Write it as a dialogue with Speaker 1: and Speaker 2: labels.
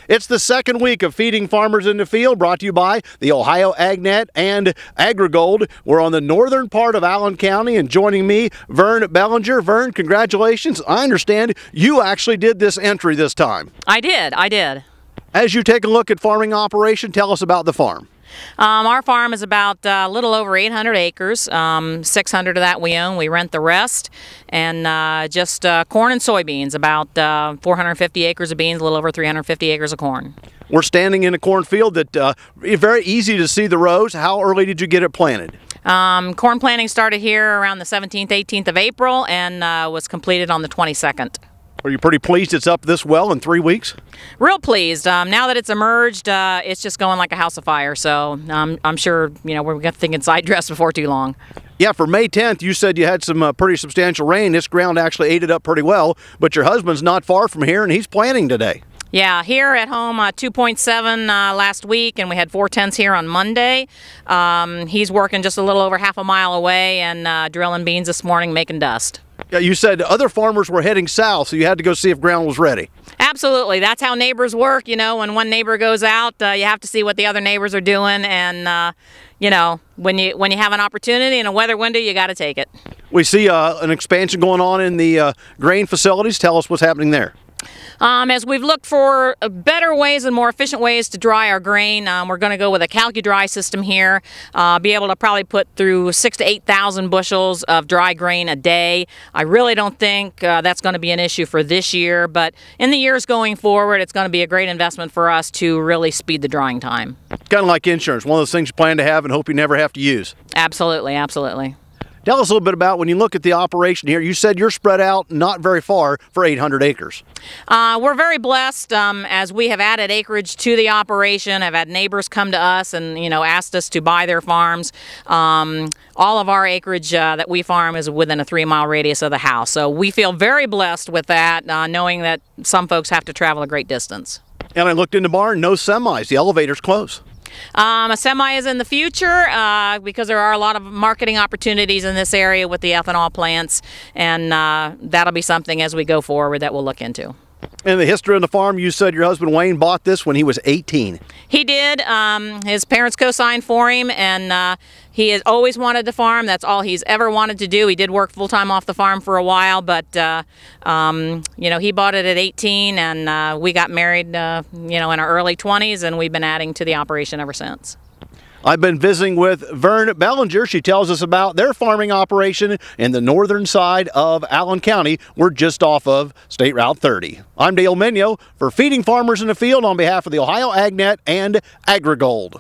Speaker 1: It's the second week of Feeding Farmers in the Field, brought to you by the Ohio AgNet and AgriGold. We're on the northern part of Allen County, and joining me, Vern Bellinger. Vern, congratulations. I understand you actually did this entry this time.
Speaker 2: I did.
Speaker 1: As you take a look at farming operation, tell us about the farm.
Speaker 2: Our farm is about a little over 800 acres. 600 of that we own. We rent the rest. And just corn and soybeans, about 450 acres of beans, a little over 350 acres of corn. We're standing in a cornfield that very easy to see the rows. How early did you get it planted? Corn planting started here around the 17th, 18th of April and was completed on the 22nd.
Speaker 1: Are you pretty pleased it's up this well in 3 weeks?
Speaker 2: Real pleased. Now that it's emerged, it's just going like a house of fire. So I'm sure we're going to think inside dress before too long.
Speaker 1: Yeah, for May 10th, you said you had some pretty substantial rain. This ground actually ate it up pretty well, but your husband's not far from here, and he's planting today.
Speaker 2: Yeah, here at home, 2.7 last week, and we had 4/10 here on Monday. He's working just a little over half a mile away and drilling beans this morning, making dust.
Speaker 1: Yeah, you said other farmers were heading south, so you had to go see if ground was ready.
Speaker 2: Absolutely. That's how neighbors work. When one neighbor goes out, you have to see what the other neighbors are doing, and when you have an opportunity and a weather window, you got to take it.
Speaker 1: We see an expansion going on in the grain facilities. Tell us what's happening there.
Speaker 2: As we've looked for better ways and more efficient ways to dry our grain, we're going to go with a Calcu-Dry system here. Be able to probably put through 6,000 to 8,000 bushels of dry grain a day. I really don't think that's going to be an issue for this year, but in the years going forward, it's going to be a great investment for us to really speed the drying time. Kind
Speaker 1: of like insurance, one of those things you plan to have and hope you never have to use.
Speaker 2: Absolutely, absolutely.
Speaker 1: Tell us a little bit about when you look at the operation here. You said you're spread out not very far for 800 acres.
Speaker 2: We're very blessed as we have added acreage to the operation. I've had neighbors come to us and asked us to buy their farms. All of our acreage that we farm is within a 3-mile radius of the house. So we feel very blessed with that, knowing that some folks have to travel a great distance.
Speaker 1: And I looked in the barn, no semis. The elevator's close.
Speaker 2: A semi is in the future because there are a lot of marketing opportunities in this area with the ethanol plants, and that'll be something as we go forward that we'll look into.
Speaker 1: In the history of the farm, you said your husband Wayne bought this when he was 18.
Speaker 2: He did. His parents co-signed for him, and he has always wanted to farm. That's all he's ever wanted to do. He did work full-time off the farm for a while, but he bought it at 18, and we got married in our early 20s, and we've been adding to the operation ever since.
Speaker 1: I've been visiting with Vern Bellinger. She tells us about their farming operation in the northern side of Allen County. We're just off of State Route 30. I'm Dale Minyo for Feeding Farmers in the Field on behalf of the Ohio AgNet and AgriGold.